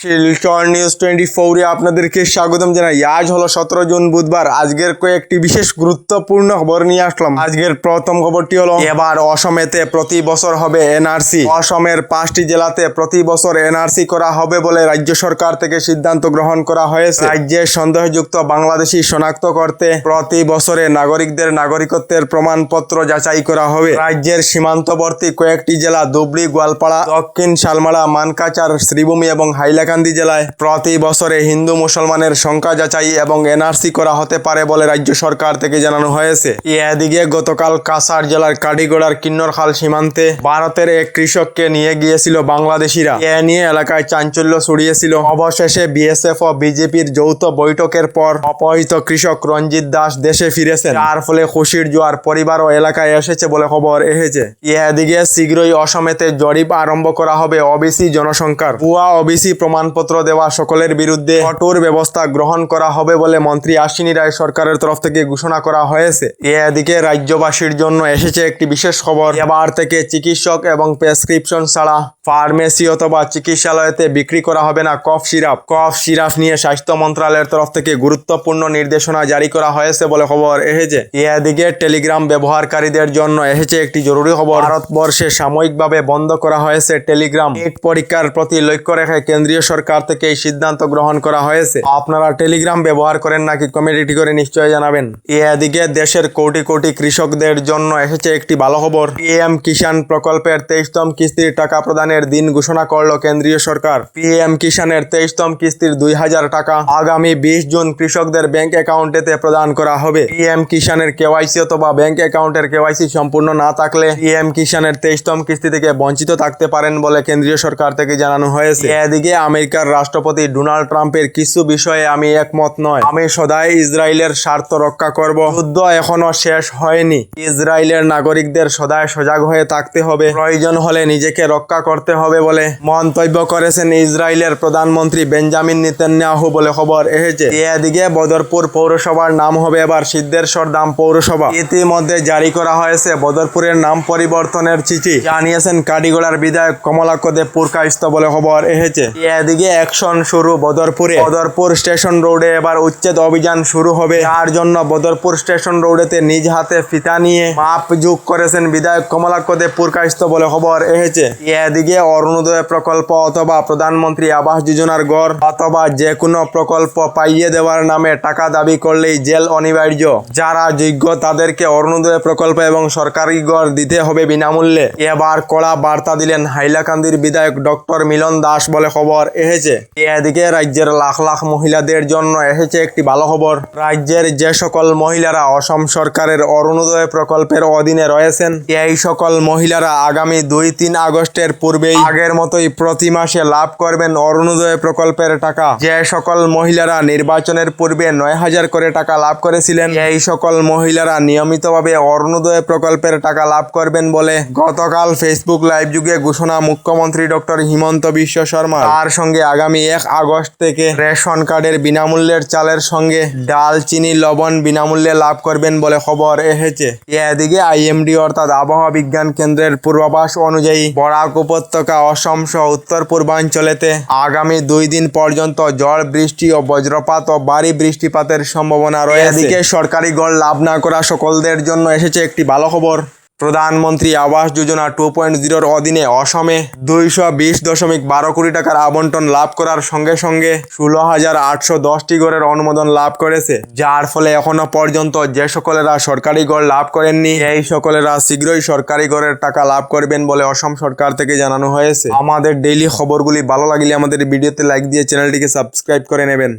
Silchar news 24 আপনাদেরকে স্বাগতম জানাই। আজ হলো 17 জুন বুধবার। আজকের কয়েকটি বিশেষ গুরুত্বপূর্ণ খবর নিয়ে আসলাম। আজকের প্রথম খবরটি হলো এবার অসমেতে প্রতি বছর হবে এনআরসি। অসমের 5টি জেলাতে প্রতি বছর এনআরসি করা হবে বলে রাজ্য সরকার থেকে সিদ্ধান্ত গ্রহণ করা হয়েছে। রাজ্যের সন্দেহযুক্ত বাংলাদেশি শনাক্ত করতে প্রতি বছরে নাগরিকদের নাগরিকত্বের প্রমাণপত্র যাচাই করা হবে। রাজ্যের সীমান্তবর্তী কয়েকটি জেলা ধুবড়ী, গোয়ালপাড়া, দক্ষিণ শালমারা, মানকাচার, শ্রীভূমি এবং হাইলাকান্দি জেলায় প্রতি বছরে হিন্দু মুসলমানের সংখ্যা যাচাই এবং এনআরসি করা হতে পারে বলে রাজ্য সরকার থেকে জানানো হয়েছে। এদিকে গতকাল কাছাড় জেলার কাঠিগড়ার কিন্নরখাল সীমান্তে ভারতের এক কৃষককে নিয়ে গিয়েছিল বাংলাদেশিরা। এ নিয়ে এলাকায় চাঞ্চল্য ছড়িয়েছিল। অবশেষে বিএসএফ ও বিজেপির যৌথ বৈঠকের পর অপহৃত কৃষক রঞ্জিত দাস দেশে ফিরেছেন, যার ফলে খুশির জোয়ার পরিবার ও এলাকায় এসেছে বলে খবর এসেছে। এদিকে শীঘ্রই অসমেতে জরিপ আরম্ভ করা হবে ওবিসি জনসংখ্যার। ভুয়া ওবিসি প্রমাণপত্র দেওয়া সকলের বিরুদ্ধে কঠোর ব্যবস্থা গ্রহণ করা হবে বলে মন্ত্রী আশ্বিনী রায় সরকারের তরফ থেকে ঘোষণা করা হয়েছে। এদিকে রাজ্যবাসীর জন্য এসেছে একটি বিশেষ খবর। এবার থেকে চিকিৎসক এবং প্রেসক্রিপশন ছাড়া ফার্মেসি অথবা চিকিৎসালয়তে বিক্রি করা হবে না কফ সিরাপ। কফ সিরাপ নিয়ে স্বাস্থ্য মন্ত্রণালয়ের তরফ থেকে গুরুত্বপূর্ণ নির্দেশনা জারি করা হয়েছে বলে খবর এসেছে। এদিকে টেলিগ্রাম ব্যবহারকারীদের জন্য এসেছে একটি জরুরি খবর। ভারতবর্ষে সাময়িকভাবে বন্ধ করা হয়েছে টেলিগ্রাম। নিট পরীক্ষার প্রতি লক্ষ্য রেখে কেন্দ্রীয় সরকার থেকে এই সিদ্ধান্ত গ্রহণ করা হয়েছে। আপনারা টেলিগ্রাম ব্যবহার করেন নাকি কমেন্ট করে নিশ্চয়ই জানাবেন। এদিকে দেশের কোটি কোটি কৃষকদের জন্য এসেছে একটি ভালো খবর। পিএম কিষাণ প্রকল্পের 23তম কিস্তির টাকা প্রদানের দিন ঘোষণা করল কেন্দ্রীয় সরকার। পিএম কিষাণের 23তম কিস্তির 2000 টাকা আগামী 20 জুন কৃষকদের ব্যাংক অ্যাকাউন্টেতে প্রদান করা হবে। পিএম কিষাণের কেওয়াইসি অথবা ব্যাংক অ্যাকাউন্টের কেওয়াইসি সম্পূর্ণ না থাকলে পিএম কিষাণের 23তম কিস্তি থেকে বঞ্চিত থাকতে পারেন বলে কেন্দ্রীয় সরকার থেকে জানানো হয়েছে। এদিকে আমেরিকার রাষ্ট্রপতি ডোনাল্ড ট্রাম্পের কিছু বিষয়ে আমি একমত নয়। আমি সদাই ইসরায়েলের স্বার্থ রক্ষা করব। যুদ্ধ এখনো শেষ হয়নি। ইসরায়েলের নাগরিকদের সদাই সজাগ হয়ে থাকতে হবে, প্রয়োজন হলে নিজেকে রক্ষা করতে হবে বলে মন্তব্য করেছেন ইসরায়েলের প্রধানমন্ত্রী বেঞ্জামিন নেতানিয়াহু বলে খবর এসেছে। এদিকে বদরপুর পৌরসভার নাম হবে এবার সিদ্ধেশ্বর ধাম পৌরসভা। ইতিমধ্যে জারি করা হয়েছে বদরপুরের নাম পরিবর্তনের চিঠি, জানিয়েছেন কাঠিগড়ার বিধায়ক কমলাক্ষ দেব পুরকায়স্থ বলে খবর এসেছে। এদিকে অ্যাকশন শুরু বদরপুরে। বদরপুর স্টেশন রোডে এবার উচ্ছেদ অভিযান শুরু হবে। তার জন্য বদরপুর স্টেশন রোডেতে নিজ হাতে ফিতা নিয়ে মাপ যোগ করেছেন বিধায়ক কমলাক্ষ দেব পুরকায়স্থ বলে খবর এসেছে। এদিকে অরুণোদয় প্রকল্প অথবা প্রধানমন্ত্রী আবাস যোজনার ঘর অথবা যে কোনো প্রকল্প পাইয়ে দেওয়ার নামে টাকা দাবি করলেই জেল অনিবার্য। যারা যোগ্য তাদেরকে অরুণোদয় প্রকল্প এবং সরকারি ঘর দিতে হবে বিনামূল্যে। এবার কড়া বার্তা দিলেন হাইলাকান্দির বিধায়ক ডক্টর মিলন দাস বলে খবর এসেছে। এদিকে রাজ্যের লাখ লাখ মহিলাদের জন্য এসেছে একটি ভালো খবর। রাজ্যের যে সকল মহিলারা অসম সরকারের অরুণোদয় প্রকল্পের অধীনে রয়েছেন, এই সকল মহিলারা আগামী 2-3 আগস্টের পূর্বেই আগের মতোই প্রতি মাসে লাভ করবেন অরুণোদয় প্রকল্পের টাকা। যে সকল মহিলারা নির্বাচনের পূর্বে 9000 করে টাকা লাভ করেছিলেন, এই সকল মহিলারা নিয়মিতভাবে অরুণোদয় প্রকল্পের টাকা লাভ করবেন বলে গতকাল ফেসবুক লাইভ যুগে ঘোষণা মুখ্যমন্ত্রী ডক্টর হিমন্ত বিশ্ব শর্মা। তার সঙ্গে আগামী 1 আগস্ট থেকে রেশন কার্ডের বিনামূল্যের চালের সঙ্গে ডাল, চিনি, লবণ বিনামূল্যে লাভ করবেন বলে খবর এসেছে। এদিকে আইএমডি অর্থাৎ আবহাওয়া বিজ্ঞান কেন্দ্রের পূর্বাভাস অনুযায়ী বরাক উপত্যকা, অসম সহ উত্তর পূর্বাঞ্চলেতে আগামী 2 দিন পর্যন্ত ঝড় বৃষ্টি ও বজ্রপাত ও ভারী বৃষ্টিপাতের সম্ভাবনা রয়েছে। এদিকে সরকারি ঘর লাভ না করা সকলদের জন্য এসেছে একটি ভালো খবর। প্রধানমন্ত্রী আবাস যোজনা 2.0-র অধীনে অসমে 220.12 কোটি টাকার আবন্টন লাভ করার সঙ্গে সঙ্গে 16,810টি ঘরের অনুমোদন লাভ করেছে, যার ফলে এখনো পর্যন্ত যে সকলেরা সরকারি ঘর লাভ করেননি, এই সকলেরা শীঘ্রই সরকারি ঘরের টাকা লাভ করবেন বলে অসম সরকার থেকে জানানো হয়েছে। আমাদের ডেইলি খবরগুলি ভালো লাগলে আমাদের ভিডিওতে লাইক দিয়ে চ্যানেলটিকে সাবস্ক্রাইব করে নেবেন।